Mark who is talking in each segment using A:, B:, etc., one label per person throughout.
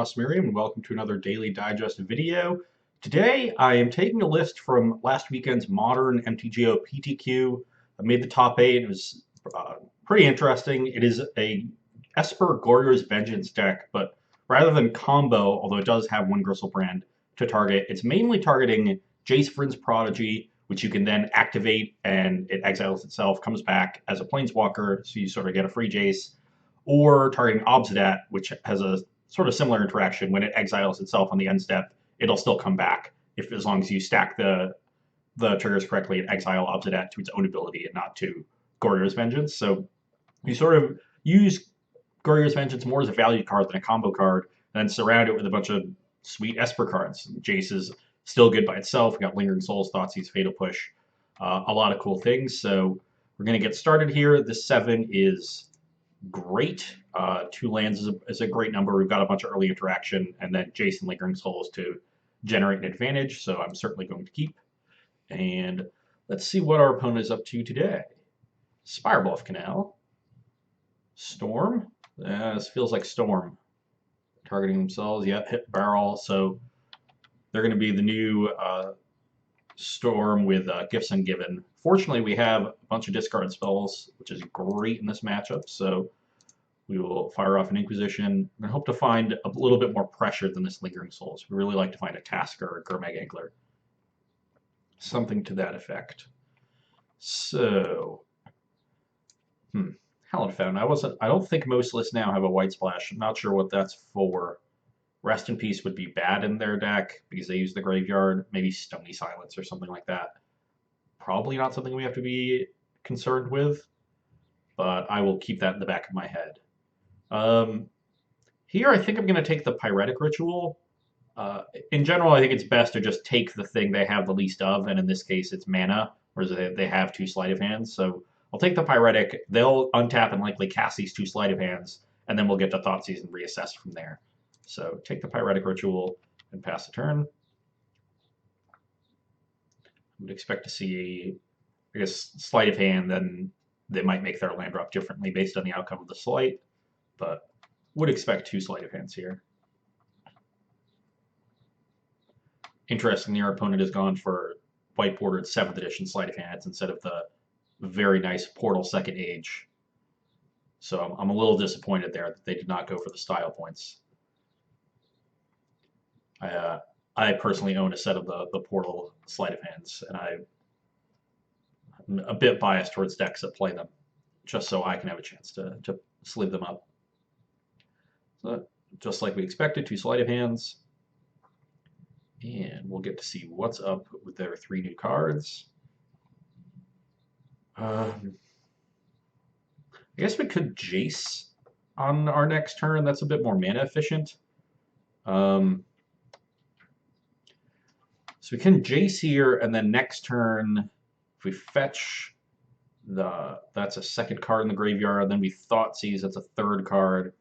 A: Merriam, and welcome to another Daily Digest video. Today, I am taking a list from last weekend's Modern MTGO PTQ. I made the top 8. It was pretty interesting. It is a Esper Goryo's Vengeance deck, but rather than combo, although it does have one Gristlebrand to target, it's mainly targeting Jace Vryn's Prodigy, which you can then activate, and it exiles itself, comes back as a Planeswalker, so you sort of get a free Jace, or targeting Obsidat, which has a sort of similar interaction. When it exiles itself on the end step, it'll still come back as long as you stack the triggers correctly and exile Obsidat to its own ability and not to Goryo's Vengeance. So you sort of use Goryo's Vengeance more as a value card than a combo card, and then surround it with a bunch of sweet Esper cards. Jace is still good by itself. We got Lingering Souls, Thoughtseize, Fatal Push, a lot of cool things. So we're going to get started here. This 7 is great. 2 lands is a great number. We've got a bunch of early interaction, and then Jace and Lingering Souls to generate an advantage, so I'm certainly going to keep. And let's see what our opponent is up to today. Spirebluff Canal. Storm. This feels like Storm. Targeting themselves. Yeah, hit barrel. So they're going to be the new Storm with Gifts Ungiven. Fortunately, we have a bunch of discard spells, which is great in this matchup. So we will fire off an Inquisition and hope to find a little bit more pressure than this Lingering Souls. We really like to find a Tasker or a Gurmag Angler. Something to that effect. So, Hallowed Fountain. I don't think most lists now have a White Splash. I'm not sure what that's for. Rest in Peace would be bad in their deck because they use the graveyard. Maybe Stony Silence or something like that. Probably not something we have to be concerned with, but I will keep that in the back of my head. Here, I think I'm going to take the Pyretic Ritual. In general, I think it's best to just take the thing they have the least of, and in this case, it's mana, whereas they have 2 Sleight of Hands. So I'll take the Pyretic. They'll untap and likely cast these 2 Sleight of Hands, and then we'll get to Thoughtseize and reassess from there. So take the Pyretic Ritual and pass the turn. I would expect to see I guess, Sleight of Hand, then they might make their land drop differently based on the outcome of the Sleight, but would expect 2 Sleight of Hands here. Interestingly, our opponent has gone for white bordered 7th edition Sleight of Hands instead of the very nice Portal Second Age. So I'm a little disappointed there that they did not go for the style points. I personally own a set of the Portal Sleight of Hands, and I'm a bit biased towards decks that play them, just so I can have a chance to sleeve them up. So, just like we expected, 2 Sleight of Hands. And we'll get to see what's up with their 3 new cards. I guess we could Jace on our next turn. That's a bit more mana efficient. So we can Jace here, and then next turn, if we fetch that's a 2nd card in the graveyard, then we Thoughtseize, that's a 3rd card,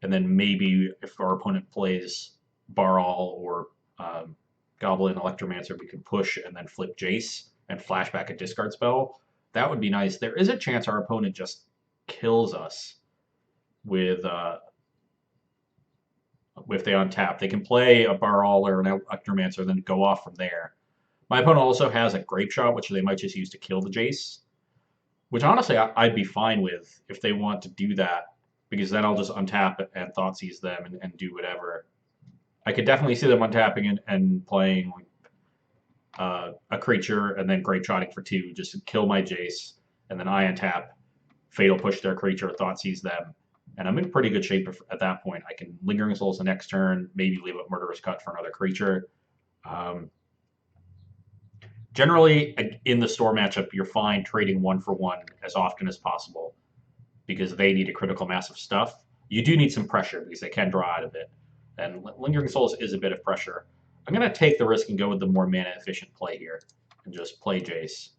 A: and then maybe if our opponent plays Baral or Goblin Electromancer, we could push and then flip Jace and flashback a discard spell. That would be nice. There is a chance our opponent just kills us with if they untap. They can play a Baral or an Electromancer, then go off from there. My opponent also has a Grape Shot, which they might just use to kill the Jace, which honestly I'd be fine with if they want to do that, because then I'll just untap and Thoughtseize them and do whatever. I could definitely see them untapping and playing a creature and then Grape Shotting for 2 just to kill my Jace, and then I untap, Fatal Push their creature, Thoughtseize them, and I'm in pretty good shape at that point. I can Lingering Souls the next turn, maybe leave a Murderous Cut for another creature. Generally, in the store matchup, you're fine trading 1 for 1 as often as possible because they need a critical mass of stuff. You do need some pressure because they can draw out of it, and Lingering Souls is a bit of pressure. I'm going to take the risk and go with the more mana-efficient play here and just play Jace.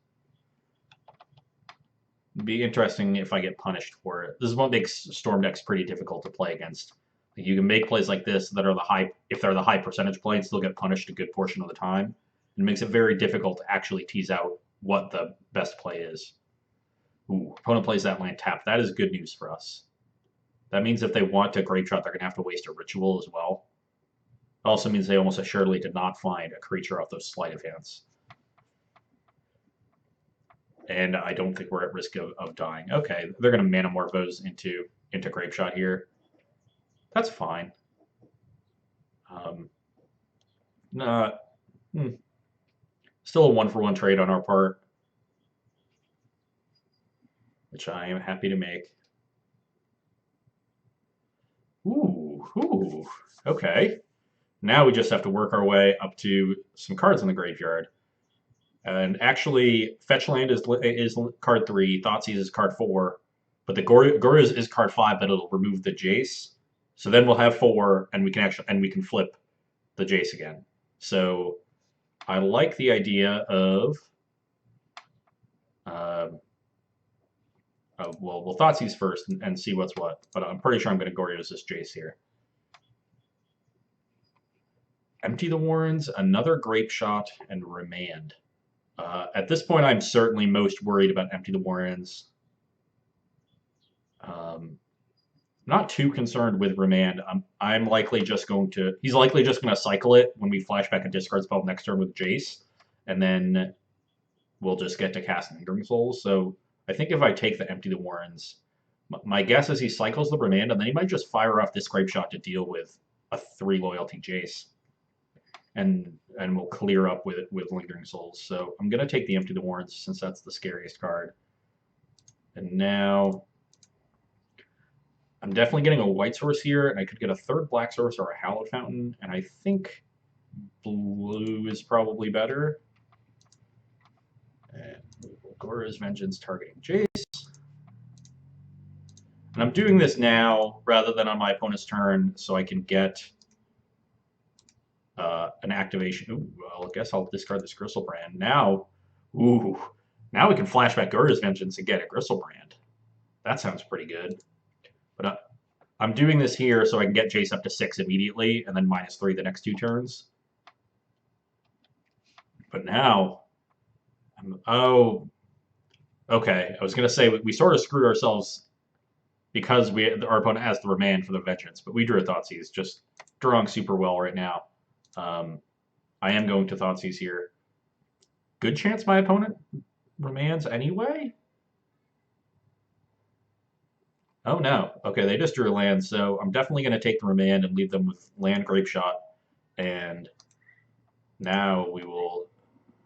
A: It'd be interesting if I get punished for it. This is what makes Storm decks pretty difficult to play against. You can make plays like this that are if they're the high percentage plays, they'll get punished a good portion of the time. It makes it very difficult to actually tease out what the best play is. Ooh, opponent plays that land tap. That is good news for us. That means if they want to Grape Shot, they're going to have to waste a Ritual as well. also means they almost assuredly did not find a creature off those sleight of hands. And I don't think we're at risk of dying. Okay, they're going to Manamorphose into Grape Shot here. That's fine. Not still a 1-for-1 trade on our part, which I am happy to make. Ooh, okay. Now we just have to work our way up to some cards in the graveyard. And actually, Fetch Land is card 3, Thoughtseize is card 4, but the Goryo's is card 5, but it'll remove the Jace. So then we'll have 4, and we can flip the Jace again. So I like the idea of well, we'll Thoughtseize first and see what's what, but I'm pretty sure I'm going to Goryo's this Jace here. Empty the Warrens, another Grape Shot, and Remand. At this point, I'm certainly most worried about Empty the Warrens. Not too concerned with Remand. I'm likely just going to... He's likely just going to cycle it when we flash back a discard spell next turn with Jace, and then we'll just get to cast Lingering Souls. So I think if I take the Empty the Warrens, my guess is he cycles the Remand, and then he might just fire off this Grape Shot to deal with a 3-loyalty Jace. And we'll clear up with Lingering Souls. So I'm going to take the Empty the Warrens since that's the scariest card. And now I'm definitely getting a white source here, and I could get a third black source or a Hallowed Fountain, and I think blue is probably better. And Goryo's Vengeance targeting Jace. And I'm doing this now rather than on my opponent's turn so I can get an activation. Ooh, well, I guess I'll discard this Gristlebrand. Now we can flashback Goryo's Vengeance and get a Gristlebrand. That sounds pretty good. But I'm doing this here so I can get Jace up to 6 immediately and then -3 the next 2 turns. But now, oh, okay. I was going to say we sort of screwed ourselves because our opponent has the Remand for the Vengeance, but we drew a Thoughtseize, just drawing super well right now. I am going to Thoughtseize here. Good chance my opponent remands anyway? Oh no. Okay, they just drew a land, so I'm definitely going to take the Remand and leave them with land Grape Shot. And now we will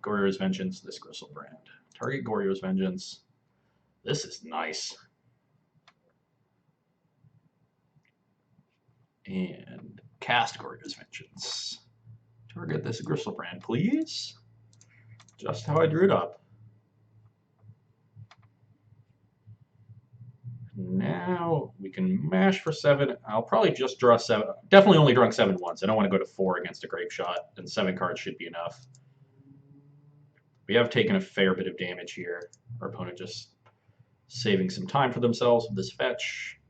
A: Goryo's Vengeance, this Gristlebrand. Target Goryo's Vengeance. This is nice. And cast Goryo's Vengeance. Target this Gristlebrand, please. Just how I drew it up. Now we can mash for 7. I'll probably just draw 7. Definitely only drawing 7 once. I don't want to go to 4 against a Grape Shot, and 7 cards should be enough. We have taken a fair bit of damage here. Our opponent just saving some time for themselves with this fetch.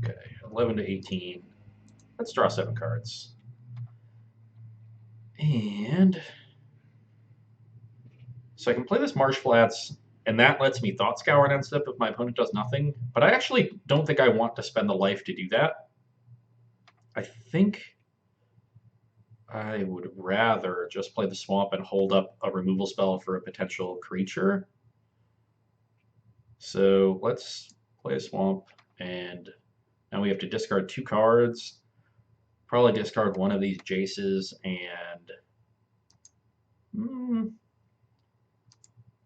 A: Okay, 11 to 18. Let's draw 7 cards. And so I can play this Marsh Flats, and that lets me Thought Scour and end step if my opponent does nothing. But I actually don't think I want to spend the life to do that. I think I would rather just play the Swamp and hold up a removal spell for a potential creature. So let's play a Swamp, and now we have to discard 2 cards. Probably discard one of these Jaces and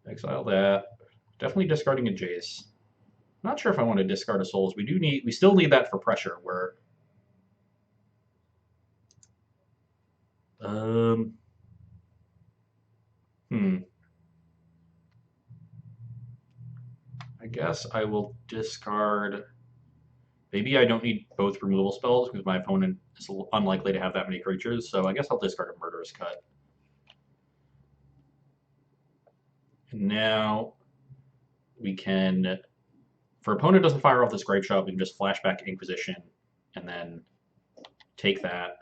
A: exile that. Definitely discarding a Jace. Not sure if I want to discard a Souls. We still need that for pressure. Where I guess I will discard. Maybe I don't need both removal spells because my opponent is unlikely to have that many creatures, so I guess I'll discard a Murderous Cut. And now we can, if our opponent doesn't fire off this Grape Shot, we can just flashback Inquisition and then take that.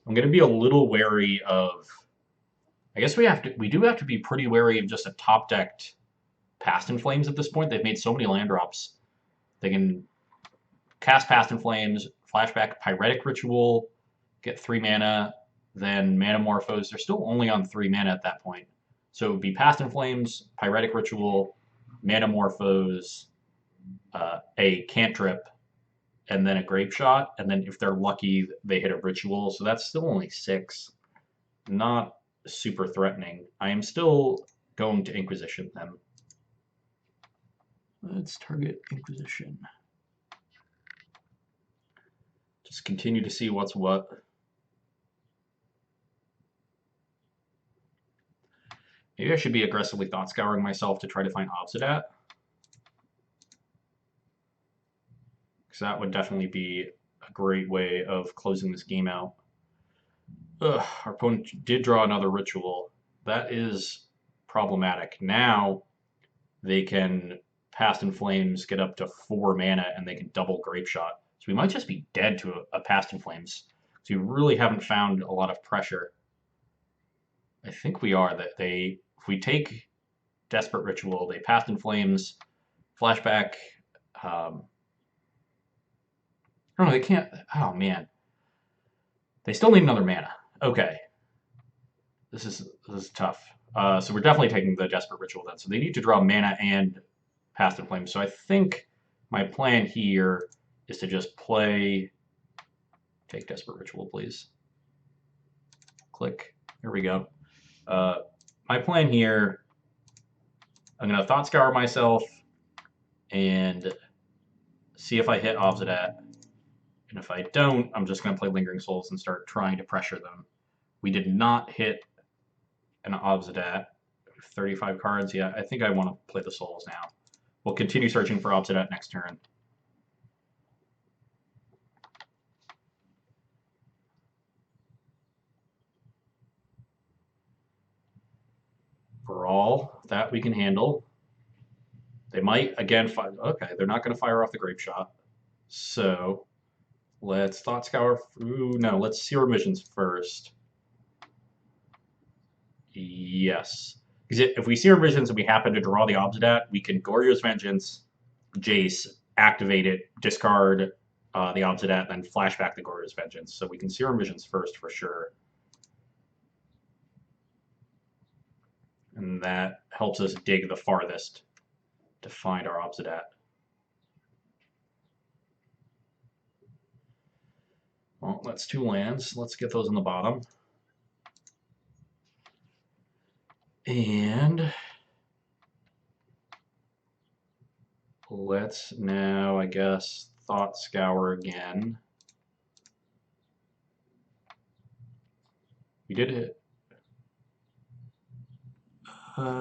A: I'm going to be a little wary of, I guess we do have to be pretty wary of just a top-decked Past in Flames at this point. They've made so many land drops. They can cast Past in Flames, flashback Pyretic Ritual, get 3 mana, then Manamorphose. They're still only on 3 mana at that point. So it would be Past in Flames, Pyretic Ritual, Manamorphose, a cantrip, and then a Grape Shot. And then if they're lucky, they hit a Ritual. So that's still only 6. Not super threatening. I am still going to Inquisition them. Let's target Inquisition. Just continue to see what's what. Maybe I should be aggressively thought scouring myself to try to find Obsidat. Because that would definitely be a great way of closing this game out. Ugh, our opponent did draw another Ritual. That is problematic. Now they can Past in Flames, get up to 4 mana, and they can double Grape Shot. So we might just be dead to a Past in Flames. So we really haven't found a lot of pressure. I think we are. That they, if we take Desperate Ritual, they Past in Flames, flashback. Oh no, they can't. Oh man, they still need another mana. Okay, this is tough. So we're definitely taking the Desperate Ritual then. So they need to draw mana and Past in Flames. So I think my plan here is to just play. Take Desperate Ritual, please. Click. Here we go. My plan here, I'm going to Thought Scour myself and see if I hit Obsidat. And if I don't, I'm just going to play Lingering Souls and start trying to pressure them. We did not hit an Obsidat. 35 cards. Yeah, I think I want to play the Souls now. We'll continue searching for Obsidat next turn. Brawl, that we can handle. They might, again, fire. Okay, they're not going to fire off the Grape Shot. So let's Thought Scour. Ooh, no, let's Seer Visions first. Yes. Because if we Seer Visions and we happen to draw the Obsidat, we can Goryo's Vengeance, Jace, activate it, discard the Obsidat, then flashback the Goryo's Vengeance. So we can Seer Visions first for sure. And that helps us dig the farthest to find our Obsidat. Well, that's 2 lands. Let's get those in the bottom. And let's now, I guess, Thought Scour again. We did hit.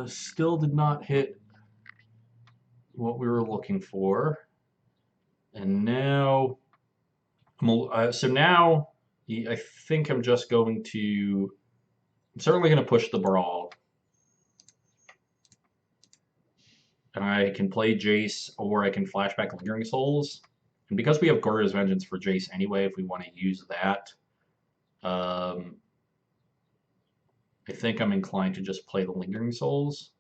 A: Still did not hit what we were looking for. And now, so now I think I'm just going to, I'm certainly going to push the Brawl. And I can play Jace, or I can flashback Lingering Souls. And because we have Goryo's Vengeance for Jace anyway, if we want to use that, I think I'm inclined to just play the Lingering Souls.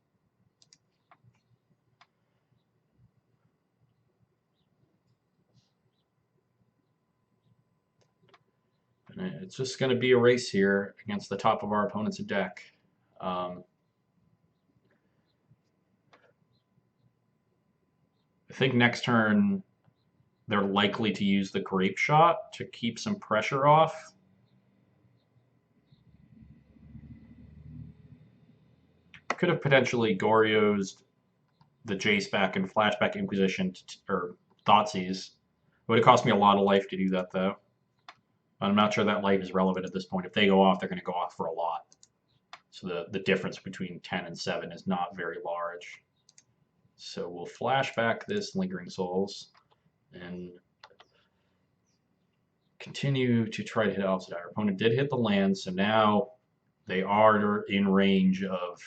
A: And it's just going to be a race here against the top of our opponent's deck. I think next turn they're likely to use the Grape Shot to keep some pressure off. Could have potentially Goryo's the Jace back and flashback Inquisition or Thoughtseize. It would have cost me a lot of life to do that, though. I'm not sure that life is relevant at this point. If they go off, they're going to go off for a lot. So the difference between 10 and 7 is not very large. So we'll flashback this Lingering Souls and continue to try to hit Obsidian. Our opponent did hit the land, so now they are in range of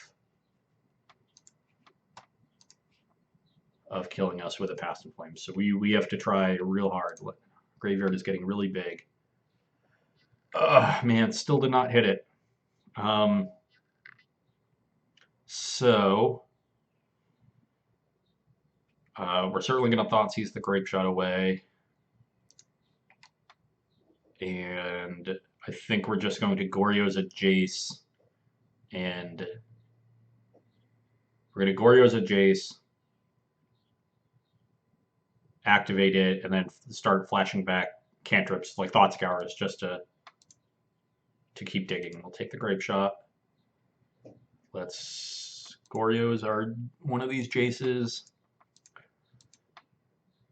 A: killing us with a Past in Flames. So we have to try real hard. Graveyard is getting really big. Man, still did not hit it. So we're certainly going to Thoughtseize the Grape Shot away. And I think we're just going to Goryo's a Jace, and we're going to Goryo's a Jace, activate it, and then start flashing back cantrips like Thought Scours just to keep digging. We'll take the Grape Shot. Let's Goryo's are one of these Jaces.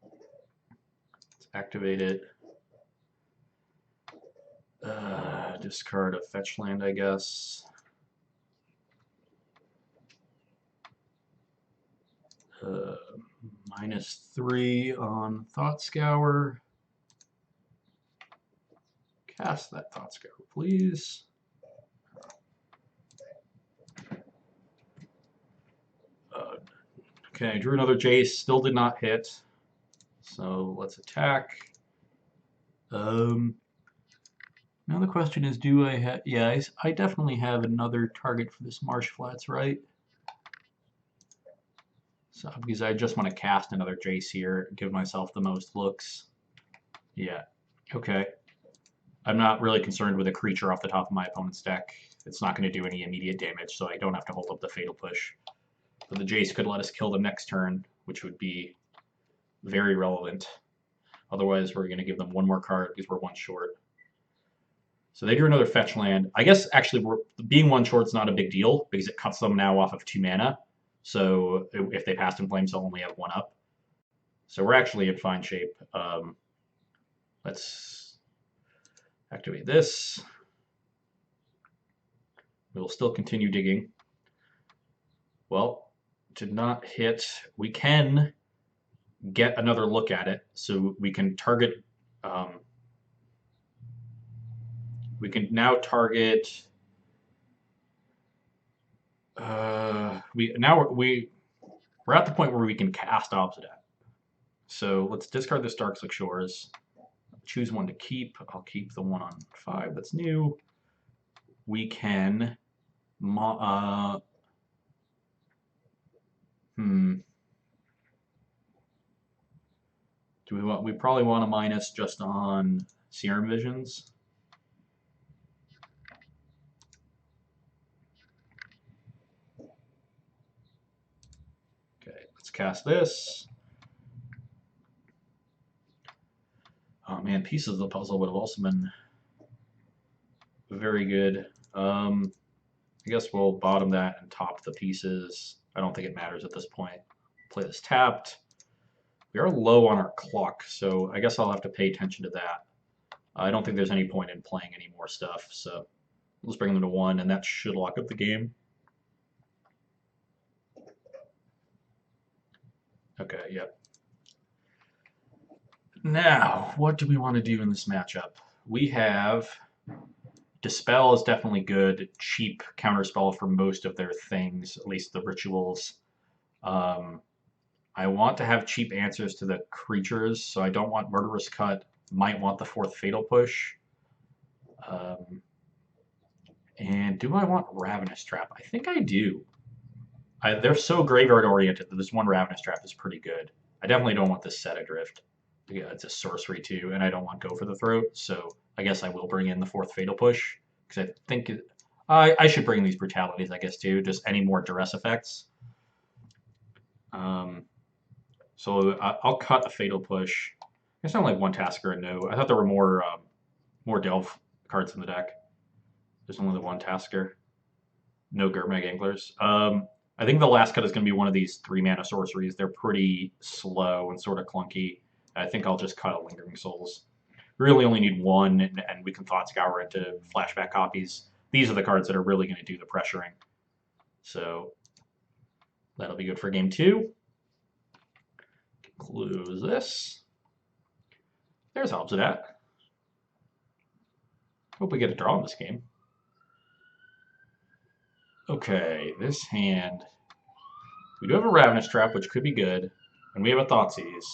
A: Let's activate it. Discard a fetch land, I guess. -3 on Thought Scour. Cast that Thought Scour, please. Okay, drew another Jace, still did not hit. So let's attack. Now the question is, do I have... Yeah, I definitely have another target for this Marsh Flats, right? So, because I just want to cast another Jace here, give myself the most looks. Yeah, okay. I'm not really concerned with a creature off the top of my opponent's deck. It's not going to do any immediate damage, so I don't have to hold up the Fatal Push. But the Jace could let us kill them next turn, which would be very relevant. Otherwise, we're going to give them one more card because we're one short. So they drew another fetch land. I guess actually being one short's not a big deal because it cuts them now off of 2 mana. So if they passed in flames, they'll only have 1 up. So we're actually in fine shape. Let's activate this. We will still continue digging. Well, did not hit. We can get another look at it, so we can target. We can now target. We're at the point where we can cast Obsidian. So let's discard this Darkslick Shores. Choose one to keep. I'll keep the one on 5 that's new. We can. Do we want? We probably want a minus just on Serum Visions. Okay, let's cast this. Oh man, Pieces of the Puzzle would have also been very good. I guess we'll bottom that and top the pieces. I don't think it matters at this point. Play this tapped. We are low on our clock, so I guess I'll have to pay attention to that. I don't think there's any point in playing any more stuff, so let's bring them to 1, and that should lock up the game. Okay, yep. Now, what do we want to do in this matchup? We have Dispel is definitely good, cheap counterspell for most of their things, at least the rituals. I want to have cheap answers to the creatures, so I don't want Murderous Cut. Might want the 4th Fatal Push. And do I want Ravenous Trap? I think I do. They're so graveyard-oriented that this one Ravenous Trap is pretty good. I definitely don't want this Set Adrift. Yeah, it's a sorcery too, and I don't want Go for the Throat, so I guess I will bring in the 4th Fatal Push, because I think I should bring these Brutalities, I guess, too, just any more Duress effects. So I'll cut a Fatal Push. I sound like 1 Tasker and no. I thought there were more Delve cards in the deck. There's only the 1 Tasker. No Gurmag Anglers. I think the last cut is going to be one of these 3-mana sorceries. They're pretty slow and sort of clunky. I think I'll just cut a Lingering Souls. We really only need 1, and we can Thought Scour into flashback copies. These are the cards that are really going to do the pressuring. So that'll be good for game 2. Close this. There's Obsidian. Hope we get a draw in this game. Okay, this hand. We do have a Ravenous Trap, which could be good, and we have a Thoughtseize.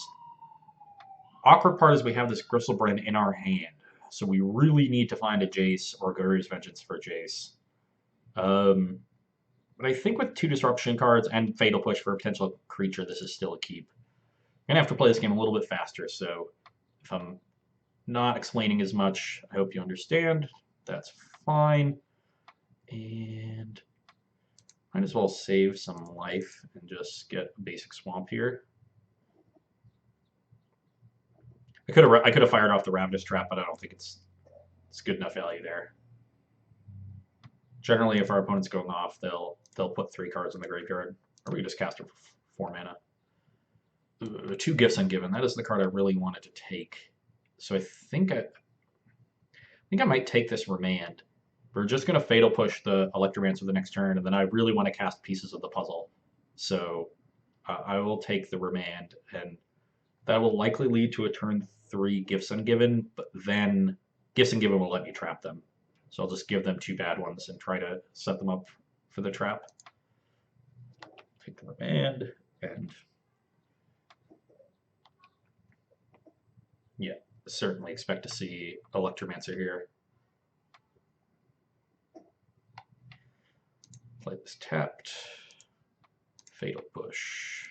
A: Awkward part is we have this Gristlebrand in our hand, so we really need to find a Jace or Goryo's Vengeance for Jace. But I think with 2 Disruption cards and Fatal Push for a potential creature, this is still a keep. I'm going to have to play this game a little bit faster, so if I'm not explaining as much. I hope you understand. That's fine. And might as well save some life and just get a basic swamp here. I could have fired off the Ravenous Trap, but I don't think it's good enough value there. Generally, if our opponent's going off, they'll put 3 cards in the graveyard, or we just cast it for 4 mana. 2 Gifts Ungiven. That is the card I really wanted to take. So I think I might take this Remand. We're just going to Fatal Push the Electromancer the next turn, and then I really want to cast pieces of the puzzle. So I will take the Remand, and that will likely lead to a turn 3 Gifts Ungiven, but then Gifts Ungiven will let me trap them. So I'll just give them 2 bad ones and try to set them up for the trap. Take the Remand, and yeah, certainly expect to see Electromancer here. Play this tapped. Fatal Push.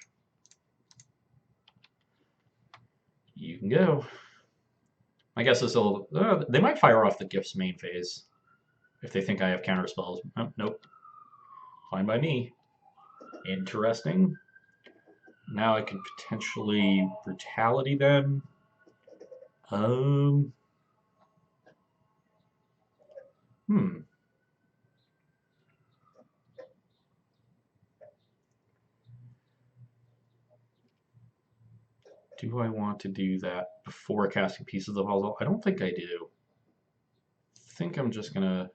A: You can go. My guess is they might fire off the Gifts main phase if they think I have counter spells. Oh, nope. Fine by me. Interesting. Now I can potentially Brutality them. Do I want to do that before casting pieces of the puzzle? I don't think I do. I think I'm just going to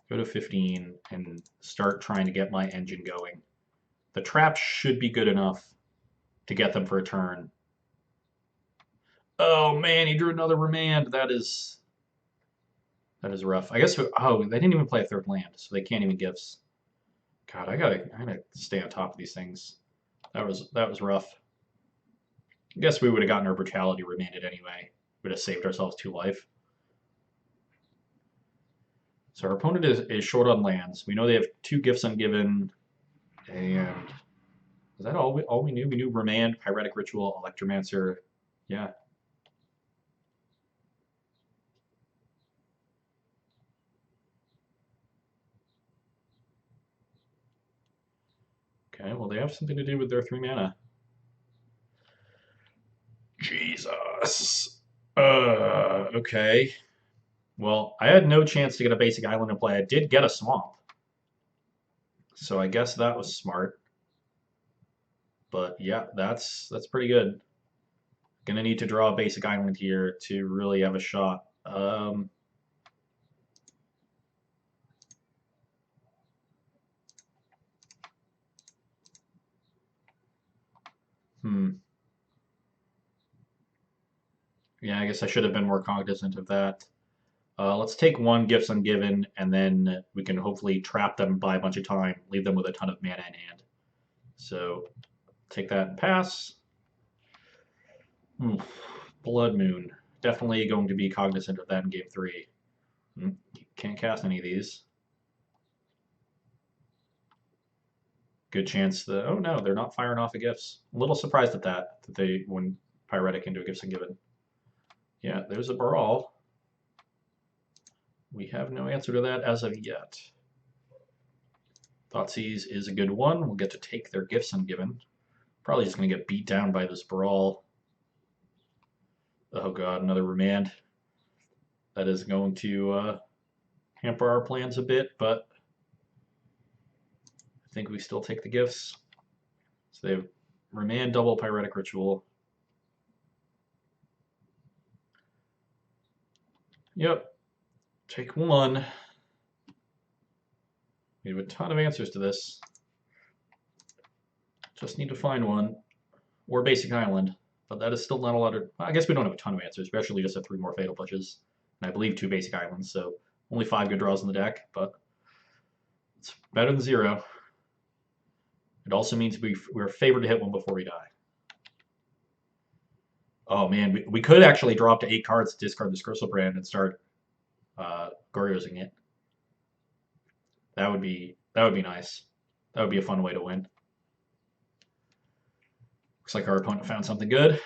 A: go to 15 and start trying to get my engine going. The trap should be good enough to get them for a turn. Oh man, he drew another Remand. That is rough. I guess, oh, they didn't even play a 3rd land, so they can't even Gifts. God, I gotta stay on top of these things. That was rough. I guess we would have gotten our Brutality Remanded anyway. Would have saved ourselves 2 life. So our opponent is short on lands. We know they have 2 Gifts Ungiven, and is that all we knew? We knew Remand, Pyretic Ritual, Electromancer. Yeah. Okay, well, they have something to do with their 3 mana. Jesus. Okay. Well, I had no chance to get a basic island in play. I did get a swamp. So I guess that was smart. But yeah, that's pretty good. Gonna need to draw a basic island here to really have a shot. Yeah, I guess I should have been more cognizant of that. Let's take 1 Gifts Ungiven, and then we can hopefully trap them by a bunch of time, leave them with a ton of mana in hand. So take that and pass. Blood Moon. Definitely going to be cognizant of that in game 3. Can't cast any of these. Good chance that, oh no, they're not firing off the gifts. A little surprised at that they went Pyretic into a Gifts Ungiven. Yeah, there's a Baral. We have no answer to that as of yet. Thoughtseize is a good one. We'll get to take their Gifts Ungiven. Probably just going to get beat down by this Baral. Oh god, another Remand. That is going to hamper our plans a bit, but I think we still take the gifts. So they have Remand, double Pyretic Ritual. Yep. Take 1. We have a ton of answers to this. Just need to find one. Or Basic Island. But that is still not a lot of... I guess we don't have a ton of answers. We actually just have 3 more Fatal Pushes. And I believe 2 Basic Islands, so only 5 good draws in the deck, but it's better than 0. It also means we're favored to hit one before we die. Oh man, we could actually drop to 8 cards, discard this Crystal Brand, and start Goryosing it. That would be nice. That would be a fun way to win. Looks like our opponent found something good.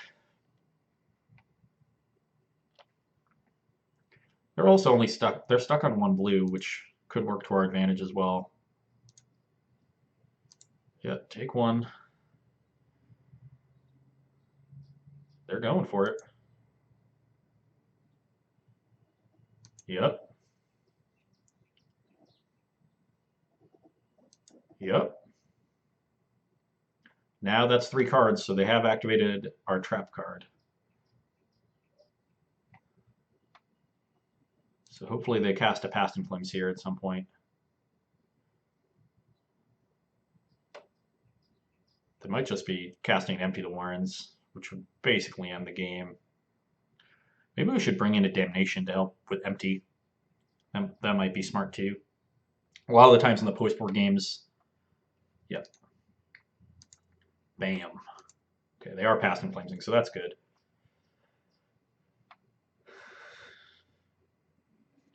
A: They're also only stuck. They're stuck on one blue, which could work to our advantage as well. Yeah, take one. They're going for it. Yep. Yep. Now that's 3 cards, so they have activated our trap card. So hopefully they cast a Past in Flames here at some point. They might just be casting Empty the Warrens, which would basically end the game. Maybe we should bring in a Damnation to help with Empty. That might be smart too. A lot of the times in the post-board games, yep. Bam. Okay, they are Past in Flamesing, so that's good.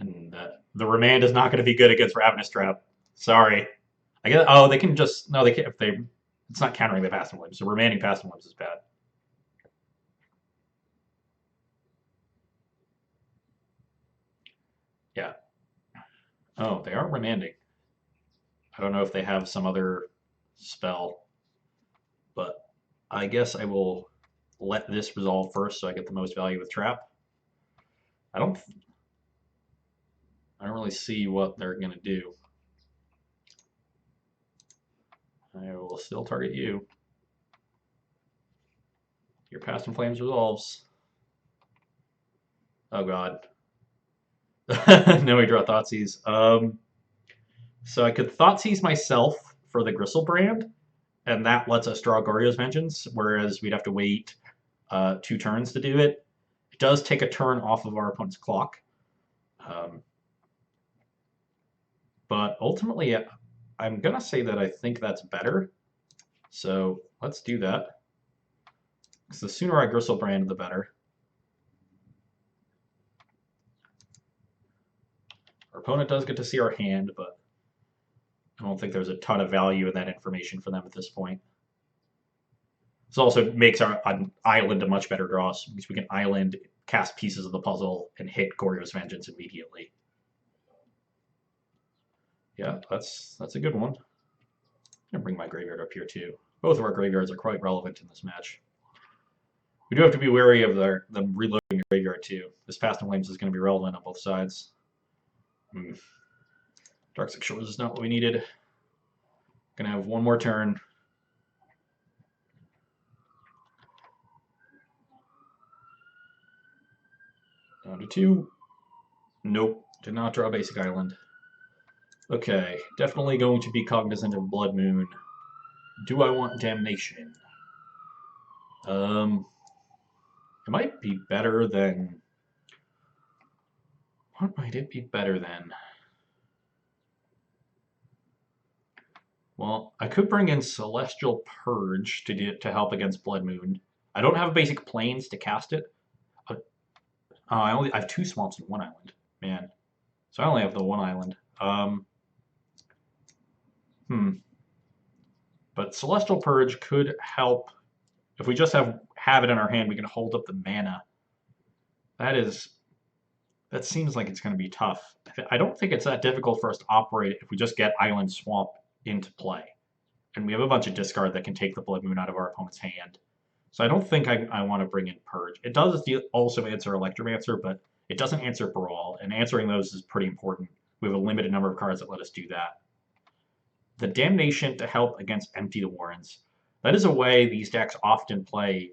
A: And the Remand is not going to be good against Ravenous Trap. Sorry. I guess. Oh, they can just no. They can if they. It's not countering the Past in Flames, so remanding Past in Flames is bad. Yeah. Oh, they are remanding. I don't know if they have some other spell, but I guess I will let this resolve first so I get the most value with Trap. I don't really see what they're going to do. I will still target you. Your Past in Flames resolves. Oh god. No, we draw Thoughtseize. So I could Thoughtseize myself for the Gristlebrand, and that lets us draw Goryo's Vengeance, whereas we'd have to wait 2 turns to do it. It does take a turn off of our opponent's clock. But ultimately, I'm going to say that I think that's better. So let's do that. Because the sooner I Gristlebrand, the better. Our opponent does get to see our hand, but I don't think there's a ton of value in that information for them at this point. This also makes our island a much better draw, because we can island, cast pieces of the puzzle, and hit Goryo's Vengeance immediately. Yeah, that's a good one. I'm going to bring my graveyard up here too. Both of our graveyards are quite relevant in this match. We do have to be wary of them reloading the graveyard too. This Past in Flames is going to be relevant on both sides. Darksix Shores is not what we needed. Gonna have one more turn. Down to 2. Nope, did not draw a basic island. Okay, definitely going to be cognizant of Blood Moon. Do I want Damnation? It might be better than... What might it be better than? Well, I could bring in Celestial Purge to help against Blood Moon. I don't have basic planes to cast it. I have 2 swamps and 1 island. Man. So I only have the 1 island. But Celestial Purge could help. If we just have it in our hand, we can hold up the mana. That seems like it's going to be tough. I don't think it's that difficult for us to operate if we just get Island Swamp into play. And we have a bunch of discard that can take the Blood Moon out of our opponent's hand. So I don't think I want to bring in Purge. It does also answer Electromancer, but it doesn't answer Brawl, and answering those is pretty important. We have a limited number of cards that let us do that. The Damnation to help against Empty the Warrens. That is a way these decks often play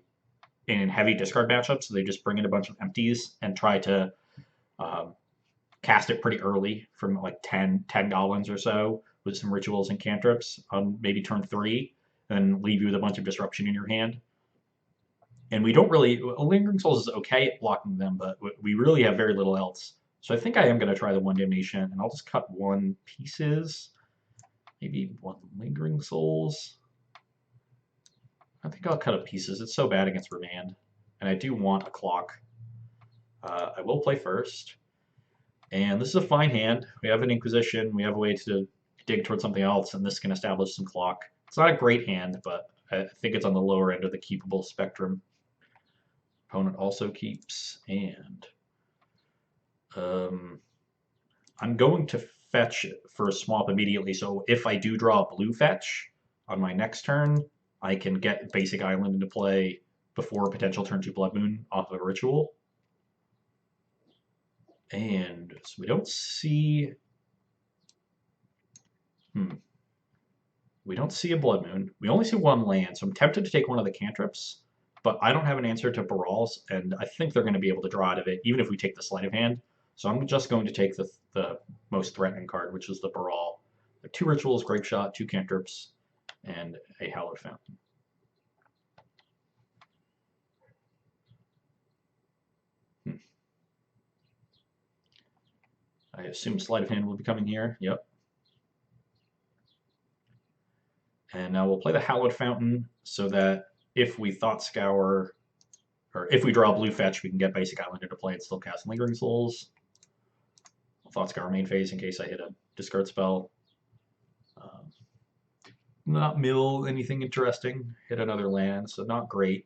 A: in heavy discard matchups, so they just bring in a bunch of empties and try to cast it pretty early from like 10 goblins or so with some rituals and cantrips on maybe turn 3, and leave you with a bunch of disruption in your hand. And we don't really... Lingering Souls is okay at blocking them, but we really have very little else. So I think I am going to try the 1 Damnation, and I'll just cut 1 pieces. Maybe 1 Lingering Souls. I think I'll cut up pieces. It's so bad against Remand. And I do want a clock. I will play first. And this is a fine hand. We have an Inquisition. We have a way to dig towards something else, and this can establish some clock. It's not a great hand, but I think it's on the lower end of the keepable spectrum. Opponent also keeps, and I'm going to fetch for a swamp immediately, so if I do draw a blue fetch on my next turn, I can get basic island into play before a potential turn 2 Blood Moon off of a ritual. And so we don't see... We don't see a Blood Moon. We only see one land, so I'm tempted to take one of the cantrips, but I don't have an answer to Baral's, and I think they're going to be able to draw out of it, even if we take the Sleight of Hand. So I'm just going to take the most threatening card, which is the Baral. 2 rituals, Grape Shot, 2 cantrips, and a Hallowed Fountain. I assume Sleight of Hand will be coming here. Yep. And now we'll play the Hallowed Fountain so that if we Thought Scour, or if we draw a blue fetch, we can get Basic Island into play and still cast Lingering Souls. I'll Thought Scour main phase in case I hit a discard spell. Not mill anything interesting. Hit another land, so not great.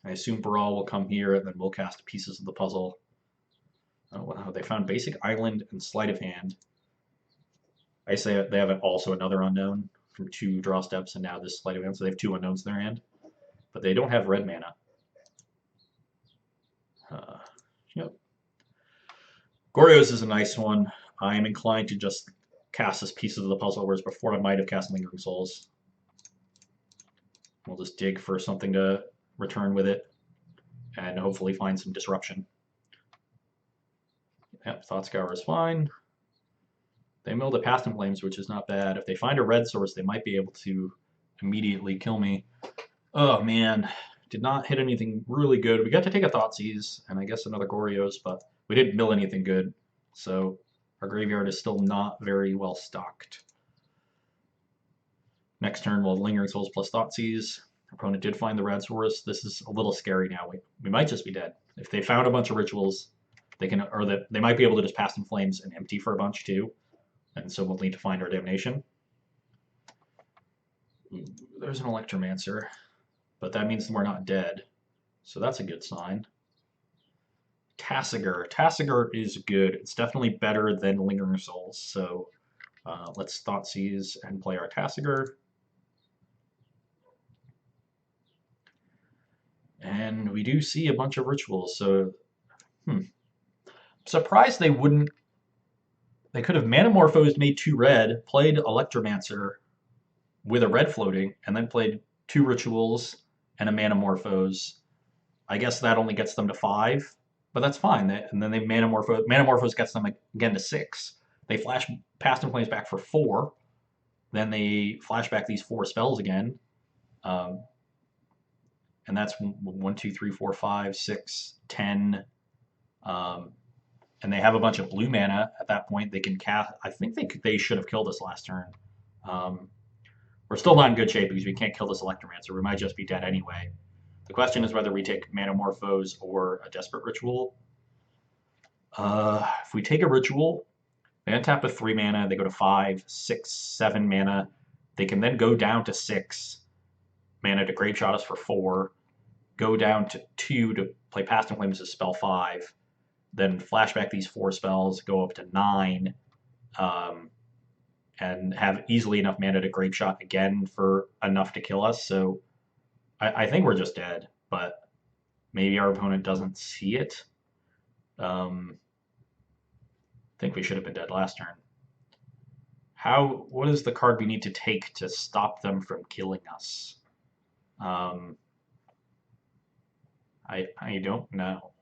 A: I assume Baral will come here, and then we'll cast Pieces of the Puzzle. Oh, wow, they found Basic Island and Sleight of Hand. I say they have also another unknown from 2 draw steps, and now this Sleight of Hand, so they have 2 unknowns in their hand. But they don't have red mana. Yep. Goryo's is a nice one. I am inclined to just cast this Pieces of the Puzzle, whereas before I might have cast Lingering Souls. We'll just dig for something to return with it, and hopefully find some disruption. Yep, Thought Scour is fine. They milled a Past in Flames, which is not bad. If they find a red source, they might be able to immediately kill me. Oh man, did not hit anything really good. We got to take a Thoughtseize, and I guess another Goryo's, but we didn't mill anything good. So our graveyard is still not very well stocked. Next turn, we'll Lingering Souls plus Thoughtseize. Our opponent did find the red source. This is a little scary now. We might just be dead. If they found a bunch of rituals, they can, or they might be able to just Past in Flames and empty for a bunch too. And so we'll need to find our damnation. There's an Electromancer, but that means we're not dead. So that's a good sign. Tasigur. Tasigur is good. It's definitely better than Lingering Souls. So let's Thoughtseize and play our Tasigur. And we do see a bunch of rituals. So, surprised they wouldn't. They could have Manamorphosed, made 2 red, played Electromancer with a red floating, and then played 2 rituals and a Manamorphose. I guess that only gets them to 5, but that's fine. And then they Manamorphose gets them again to 6. They flash Past in Flames back for 4. Then they flash back these 4 spells again. And that's 1, 2, 3, 4, 5, 6, 10. And they have a bunch of blue mana at that point. They can cast. I think they should have killed us last turn. We're still not in good shape because we can't kill this Electromancer. We might just be dead anyway. The question is whether we take Manamorphose or a Desperate Ritual. If we take a Ritual, they untap with 3 mana. They go to 5, 6, 7 mana. They can then go down to 6 mana to Grape Shot us for 4. Go down to 2 to play Past in Flames as spell 5. Then flashback these 4 spells, go up to 9, and have easily enough mana to Grape Shot again for enough to kill us. So I think we're just dead, but maybe our opponent doesn't see it. I think we should have been dead last turn. What is the card we need to take to stop them from killing us? I don't know.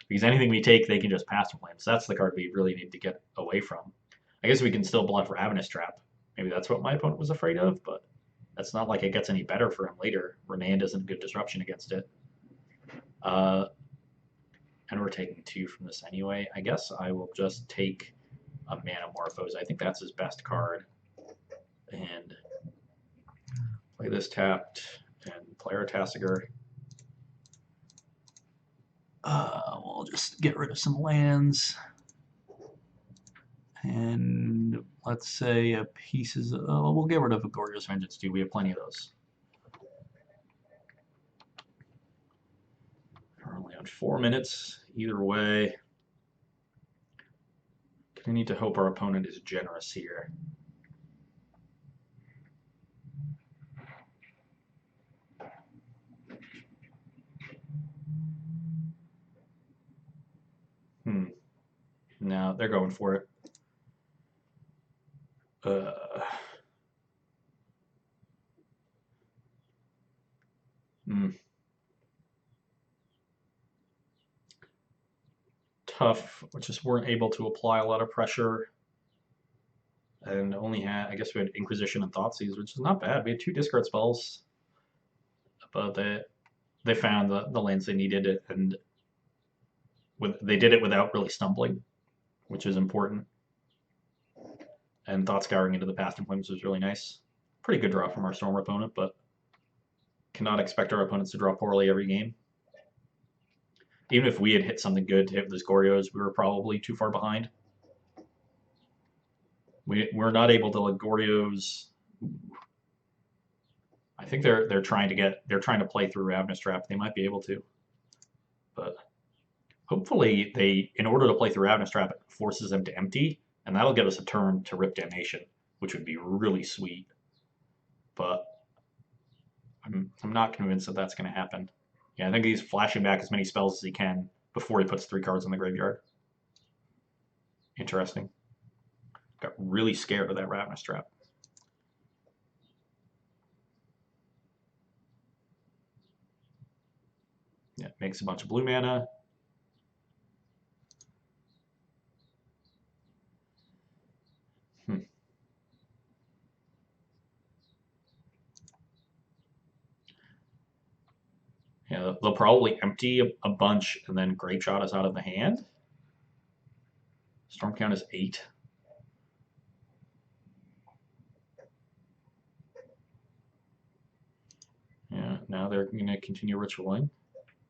A: Because anything we take, they can just Past in Flames. That's the card we really need to get away from. I guess we can still bluff Ravenous Trap. Maybe that's what my opponent was afraid of, but that's not like it gets any better for him later. Remand isn't good disruption against it. And we're taking 2 from this anyway. I guess I will just take a Manamorphose. I think that's his best card. And play this tapped and play our Tasigur. We'll just get rid of some lands. And let's say a pieces. We'll get rid of a Goryo's Vengeance too. We have plenty of those. We're only And 4 minutes either way. I need to hope our opponent is generous here. No, they're going for it. Tough. We just weren't able to apply a lot of pressure. And only had, I guess we had Inquisition and Thoughtseize, which is not bad. We had 2 discard spells. But they found the lands they needed, and they did it without really stumbling, which is important. And Thought Scouring into the Past Employments was really nice. Pretty good draw from our Stormer opponent, but cannot expect our opponents to draw poorly every game. Even if we had hit something good to hit those Goryos, we were probably too far behind. We're not able to let Goryos. I think they're trying to play through Ravenous Trap. They might be able to, but hopefully in order to play through Ravenous Trap, it forces them to empty, and that'll give us a turn to rip Damnation, which would be really sweet. But I'm not convinced that that's going to happen. Yeah, I think he's flashing back as many spells as he can before he puts 3 cards in the graveyard. Interesting. Got really scared of that Ravenous Trap. Yeah, makes a bunch of blue mana. Yeah, they'll probably empty a bunch and then Grape Shot us out of the hand. Storm count is 8. Yeah, now they're going to continue ritualing.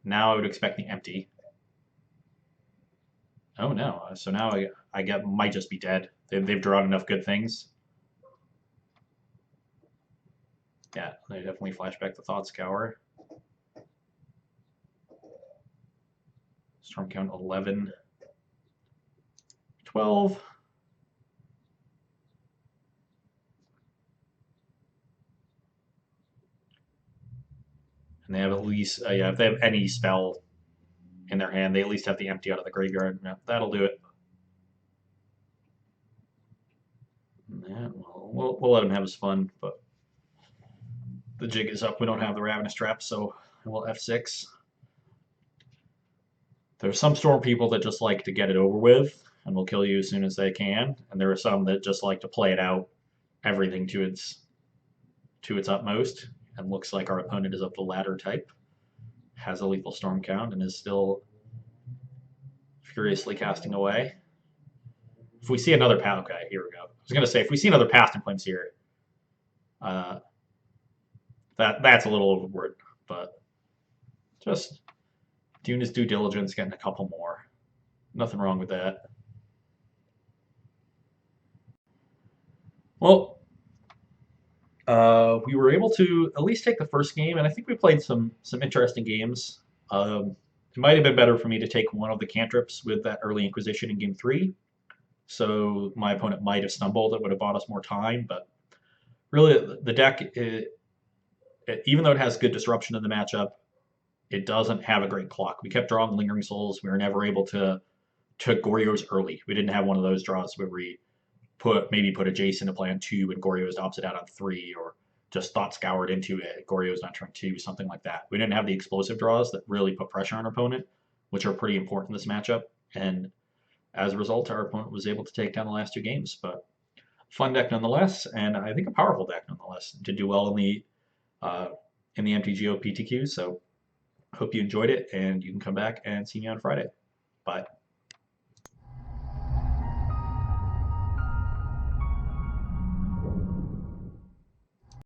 A: Now I would expect the empty. Oh no, so now I might just be dead. They've drawn enough good things. Yeah, they definitely flash back the Thought Scour. Storm count 11. 12. And they have at least, yeah, if they have any spell in their hand, they at least have the empty out of the graveyard. Yeah, that'll do it. Yeah, well, we'll let them have his fun, but the jig is up. We don't have the Ravenous Trap, so we'll F6. There's some Storm people that just like to get it over with and will kill you as soon as they can, and there are some that just like to play it out, everything to its utmost. And looks like our opponent is of the latter type, has a lethal Storm count, and is still furiously casting away. If we see another past, okay, here we go. I was gonna say if we see another Past Employments here, that's a little overboard, but just doing his due diligence, getting a couple more. Nothing wrong with that. Well, we were able to at least take the first game, and I think we played some interesting games. It might have been better for me to take one of the cantrips with that early Inquisition in game 3. So my opponent might have stumbled. It would have bought us more time, but really the deck, even though it has good disruption in the matchup, it doesn't have a great clock. We kept drawing Lingering Souls. We were never able to Goryos early. We didn't have one of those draws where we maybe put a Jason to play on 2 and Goryo's opposite out on 3, or just Thought Scoured into it, Goryo's on turn 2, something like that. We didn't have the explosive draws that really put pressure on our opponent, which are pretty important in this matchup. And as a result, our opponent was able to take down the last 2 games. But fun deck nonetheless, and I think a powerful deck nonetheless. Did do well in the MTGO PTQ. So hope you enjoyed it, and you can come back and see me on Friday. Bye.